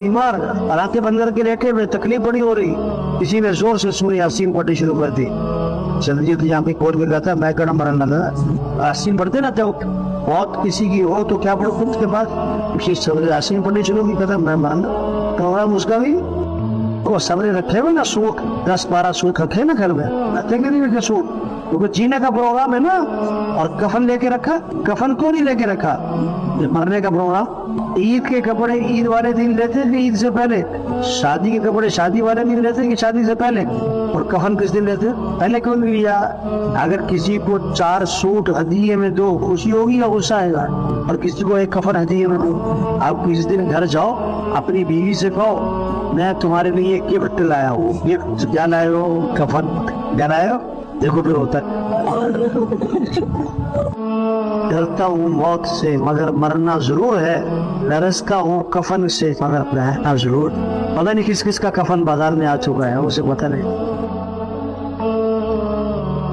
बीमार रातें बंद करके लेटे हुए, तकलीफ बड़ी हो रही, किसी ने जोर से सूर्य यासीन पढ़नी शुरू कर दी। चंद्रजीत यहाँ पे कोर्ट में गया था, मैं कड़ा मरन लगा, यासीन पढ़ते ना तो बहुत किसी की हो तो क्या पढ़ो, उसके बाद किसी सब्र यासीन पढ़नी शुरू की, कहता मैं मरना तो उसका भी वो सब्र रखे हुए ना, सूख 10-12 सूख रखे ना घर में, रखे कि नहीं रखे सूख, क्योंकि जीने का प्रोग्राम है ना। और कफन लेके रखा, कफन को नहीं लेके रखा, मरने का प्रोग्राम। ईद के कपड़े ईद वाले दिन लेते थे, ईद से पहले। शादी के कपड़े शादी वाले दिन लेते कि शादी से पहले। और कफन किस दिन लेते, पहले क्यों नहीं लिया? अगर किसी को 4 सूट हदिये में दो, खुशी होगी या गुस्सा आएगा? और किसी को एक कफन हदिये में दो, आप किस दिन घर जाओ, अपनी बीवी से कहो मैं तुम्हारे लिए गिफ्ट लाया हूँ। गिफ्ट क्या लाए हो? कफन। क्या लाए हो? देखो फिर होता है। डरता हूँ मौत से मगर मरना जरूर है, लरसता हूँ कफन से मगर रहना जरूर। पता नहीं किस किस का कफन बाजार में आ चुका है, उसे पता नहीं।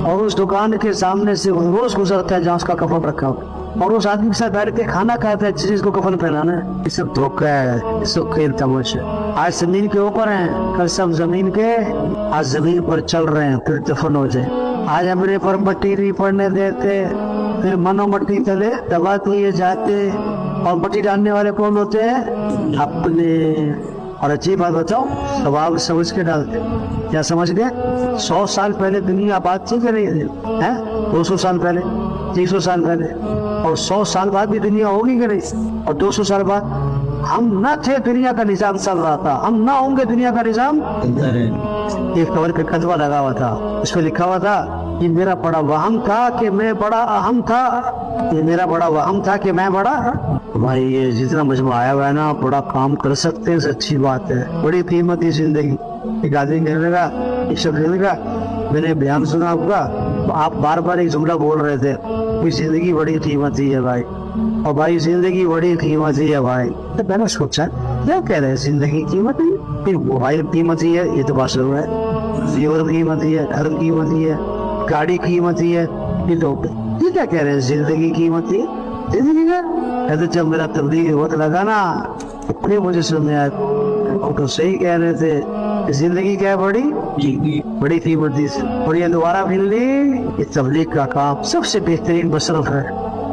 और उस दुकान के सामने से रोज गुजरता है जहाँ उसका कफन रखा हो, और उस आदमी के साथ बैठ के खाना खाता है जिसको कफन पहनाना है। ये सब धोखा है, ये सब खेल तमाशा। आज जमीन के ऊपर हैं, कल सब जमीन के, आज जमीन पर चल रहे हैं, फिर दफन हो जाए। आज हमने पर मट्टी नहीं पड़ने देते, फिर मनो मट्टी तले दबाते ये जाते। और मट्टी डालने वाले कौन होते हैं? अपने। और अच्छी बात बताओ, स्वभाव समझ के डालते। क्या समझ गए? 100 साल पहले दुनिया बात नहीं कर रही है, 200 साल पहले, 300 साल पहले, और 100 साल बाद भी दुनिया होगी कि नहीं? और 200 साल बाद हम न थे, दुनिया का निजाम चल रहा था, हम ना होंगे, दुनिया का निजाम। एक कवर पे कदवा लगा हुआ था, उस पर लिखा हुआ था कि मेरा बड़ा वहम था कि मैं बड़ा अहम था, ये मेरा बड़ा वहम था कि मैं बड़ा। भाई ये जितना मजमू आया हुआ है ना, बड़ा काम कर सकते हैं, अच्छी बात है। बड़ी कीमती जिंदगी। एक आदमी कहने लगा, एक शब्द कहने लगा, मैंने बयान सुना आपका, तो आप बार बार एक जुमला बोल रहे थे कि जिंदगी बड़ी कीमती है भाई। और भाई जिंदगी बड़ी कीमती है भाई। तो मैंने सोचा क्या कह रहे हैं, जिंदगी कीमती, फिर मोबाइल कीमती है, ये तो बात जरूर है, जीवन कीमती है, घर कीमती है, गाड़ी कीमती है, ये क्या कह रहे हैं, जिंदगी कीमती है, जिंदगी का। कहते जब मेरा तबलीग वक्त लगा ना, फिर मुझे समझ आया तो सही कह रहे थे, जिंदगी क्या है, बड़ी कीमती से। और ये दोबारा मिलनी, ये तबलीग का काम सबसे बेहतरीन मसरफ है।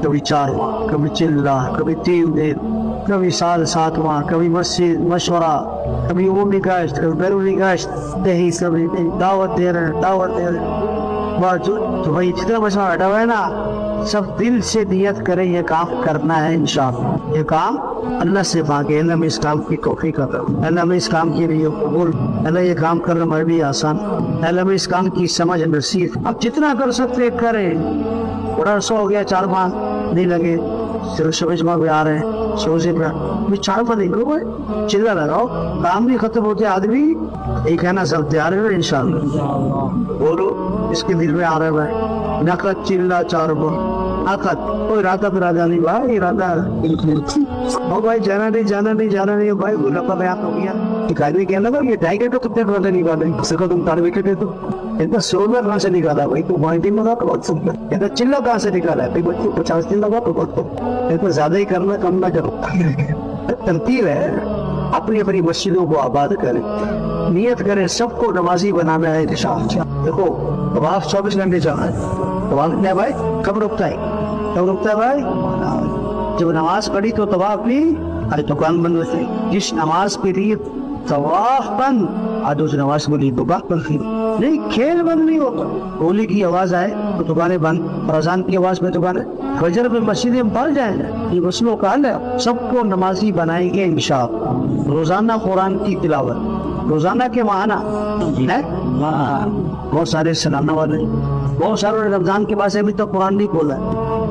कभी 4 माह, कभी चिल्ला, कभी 3 दिन, कभी साल 7 माह, कभी मस्जिद मशवरा, कभी उमरी गश्त, कभी बैरूनी गश्त, यही सभी दावत दे रहे तो भाई जितना मशवरा हटा हुआ है ना, सब दिल से नियत करें ये काम करना है इंशाअल्लाह। ये काम अल्लाह से मांगे, अल्लाह में इस काम की तौफीक कर, अल्लाह में इस काम के लिए कबूल, अल्लाह ये काम करना मेरे लिए आसान, अल्लाह में इस काम की समझ नसीब। अब जितना कर सकते करें। बड़ा अर्सा हो गया, 4 माह नहीं लगे, सिर्फ समझ में आ रहे हैं, सोचे पर 4 माह नहीं करो, चिल्ला लगाओ, काम भी खत्म होते आदमी एक है ना, सब तैयार है इंशाअल्लाह। बोलो इसके दिल में आ रहा है, नकद चिल्ला 4 माह आकत, कोई इरादा पर राजा नहीं भाई, इरादा ओ भाई जाना नहीं भाई, बोला का बयान हो गया। एक आदमी कहना था ये टाइगर तो कितने घंटे निकाले, उसको तुम 4 विकेट दे दो, इतना 16 कहाँ से निकाला भाई, तू पॉइंटिंग लगा तो बहुत सुंदर, इतना चिल्ला कहाँ से निकाला भाई, बच्चे 50 दिन लगा तो बहुत, इतना ज्यादा ही करना कम ना करो। तरतीब है, अपनी अपनी मस्जिदों को आबाद करें, नियत करें, सबको नमाजी बनाना है इंशाअल्लाह। देखो तवाफ 24 घंटे चल रहा है, तवाफ क्या भाई कब रुकता है भाई? जब नमाज पढ़ी तो तवाफ नहीं, अरे दुकान बंद होती, जिस नमाज के लिए तवाफ बंद, आज उस नमाज के लिए दुकान बंद नहीं, खेल बंद नहीं होता। गोली की आवाज आए तो दुकानें बंद, और अजान की आवाज में दुकानें, फजर में मस्जिदें बढ़ जाएंगे, ये मसलों का हल है। सबको नमाजी बनाएंगे इंशाअल्लाह। रोजाना कुरान की तिलावत, रोजाना के माना है, बहुत सारे सलाना वाले, बहुत सारे रमजान के बाद अभी तक कुरान नहीं खोला,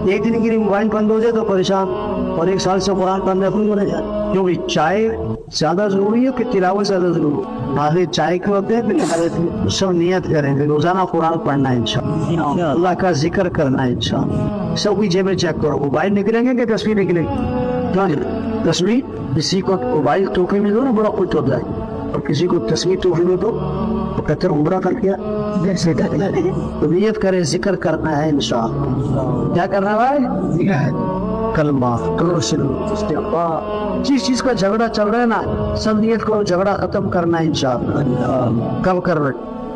एक दिन के लिए मोबाइल बंद हो जाए तो परेशान, और 1 साल से कुरान पढ़ने हो जाए। क्योंकि चाय ज्यादा जरूरी है कि तिलावत ज्यादा जरूरी है? आधे चाय के होते हैं, सब नियत करेंगे रोजाना कुरान पढ़ना है इंशाअल्लाह, अल्लाह का जिक्र करना है इंशाअल्लाह। सब की जेबें चेक करो, मोबाइल निकलेंगे कि तस्वीर निकलेंगे? तस्वीर किसी को मोबाइल तोहफे में दो ना, बड़ा कुछ होता है, और किसी को तस्वीर तोहफे में दो तो कहते उम्रा कर दिया। तो नियत करें, जिक्र करना है इंशाअल्लाह। क्या करना है भाई? कलमा करो शुरू इस्तिग़फ़ार। जिस चीज का झगड़ा चल रहा है ना, सब नियत करो झगड़ा खत्म करना है इंशाअल्लाह। कब कर रहे?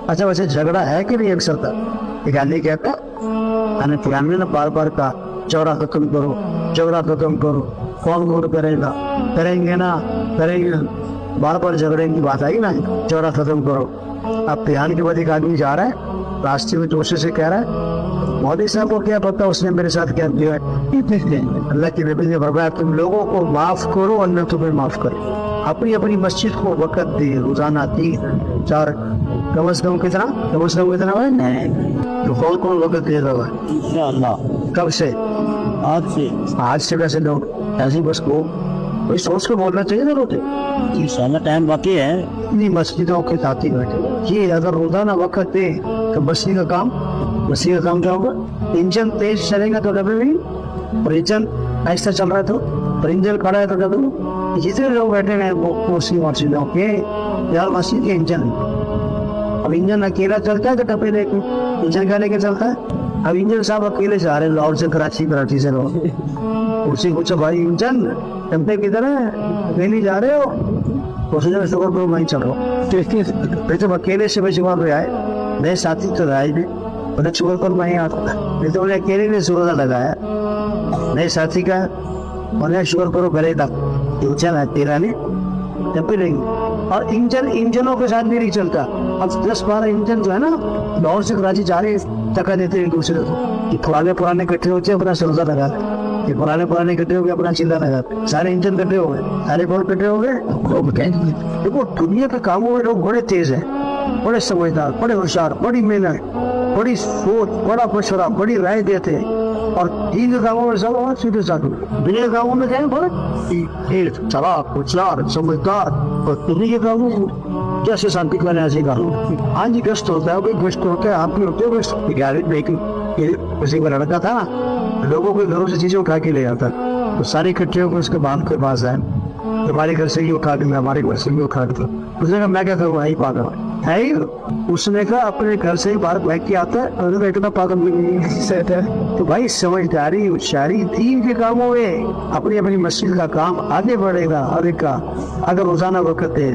अच्छा वैसे झगड़ा है कि नहीं अक्सर तक? एक आदमी कहता है फैमिली ने बार बार कहा झगड़ा खत्म करो, झगड़ा खत्म करो। कौन कौन करेगा? करेंगे ना, करेंगे। बार बार झगड़े की बात आई ना, झगड़ा खत्म करो। अब ध्यान के बाद एक आदमी जा रहा है रास्ते में, जोशी से कह रहा है मोदी साहब को क्या पता उसने मेरे साथ क्या किया है। अल्लाह के नबी ने फरमाया तुम लोगों को माफ करो, अल्लाह तुम्हें माफ करे। अपनी अपनी मस्जिद को वक़्त दे, रोजाना 3-4 कम से कम कितना है? तो कौन कौन वक़्त दे रहा है इंशाअल्लाह? कब से? आज से कैसे लोग ऐसी बस को कोई सोच के बोलना चाहिए ना रोते इंशाअल्लाह। टाइम बाकी है, इतनी मस्जिदों के साथ ही बैठे। ये अगर रोजाना वक़्त दे तो मस्जिद का काम क्या होगा? इंजन तेज चलेगा तो डब्बे में, और इंजन ऐसा चल रहा है तो इंजन खड़ा है तो डब्बे में। जितने लोग बैठे हैं वो उसी मस्जिदों के यार मस्जिद के इंजन। अब इंजन अकेला चलता है तो डब्बे लेके इंजन का लेके चलता है। अब इंजन साहब अकेले जा रहे हैं लाहौर से कराची से लोग। उसी पूछो भाई इंजन डब्बे किधर है? अकेले जा रहे हो? उसी जगह शुक्र करो वहीं चलो। फिर जब अकेले से वैसे वहाँ पे आए, नए साथी तो आए नहीं, उन्हें शुक्र करो वहीं आता। नहीं तो उन्हें अकेले ने सूरज लगाया, नए साथी का उन्हें शुक्र करो करेगा। इंजन है तेरा नहीं डब्बे लेंगे। और इंजनों के साथ भी नहीं चलता। अब 10-12 इंजन जो है ना लाहौर से कराची जा रहे टक्कर देते हैं एक दूसरे को। ये पुराने इकट्ठे होते हैं अपना सरोजा लगा, ये पुराने इकट्ठे हो गए अपना चिल्ला लगा, सारे इंजन इकट्ठे हो गए, सारे कौन इकट्ठे हो गए? देखो दुनिया के कामों में लोग बड़े तेज हैं, बड़े समझदार, बड़े होशियार, बड़ी मेहनत, बड़ी सोच, बड़ा मशवरा, बड़ी राय देते हैं। और दीन के कामों में सब और सीधे साधु। दुनिया के कामों में क्या है? बड़े चलाक, होशियार, समझदार। और दुनिया के कामों में कैसे शांति करना ऐसे काम। हाँ जी गश्त होता है, गश्त होता है, आप भी होते हो गश्त। किसी का लड़का था ना, लोगों के घरों से चीजें उठा के ले जाता, तो सारे इकट्ठे होकर उसके बाप के पास आए, हमारे घर से ही उठा के, हमारे घर से भी उठा के। उसने कहा मैं क्या करूँ, यही पागल है ही। उसने कहा अपने घर से ही बाहर बैठ के आता है, और इतना पागल भी नहीं। तो भाई समझदारी, होशियारी दीन के कामों में अपनी अपनी मस्जिद का काम आगे बढ़ेगा। हर एक का अगर रोजाना वक्त दे,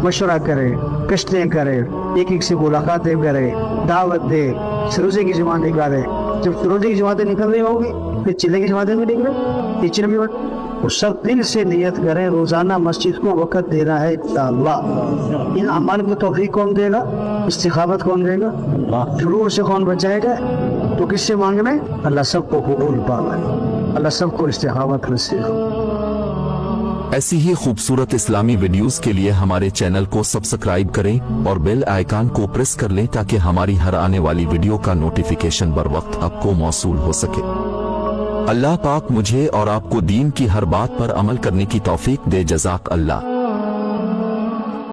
मशवरा करे, कश्तें करे, एक से मुलाकातें करे, दावत दे, रोजे की जमात निकाले। जब रोजे की जमातें निकल रही होगी फिर चिल्ले की जमातें भी निकले, टीचर भी वो सब दिल से नियत करें रोजाना मस्जिद को वक़्त देना है इंशाअल्लाह। इन अमाल को तौफीक कौन देगा? इस्तिक़ामत कौन देगा? शुरू से कौन बचाएगा? तो किससे मांगना है? अल्लाह सबको कबूल पाना है, अल्लाह सबको इस्तिक़ामत नसीब। ऐसी ही खूबसूरत इस्लामी वीडियोस के लिए हमारे चैनल को सब्सक्राइब करें और बेल आइकन को प्रेस कर लें ताकि हमारी हर आने वाली वीडियो का नोटिफिकेशन बर वक्त आपको मौसूल हो सके। अल्लाह पाक मुझे और आपको दीन की हर बात पर अमल करने की तौफीक दे। जज़ाक अल्लाह।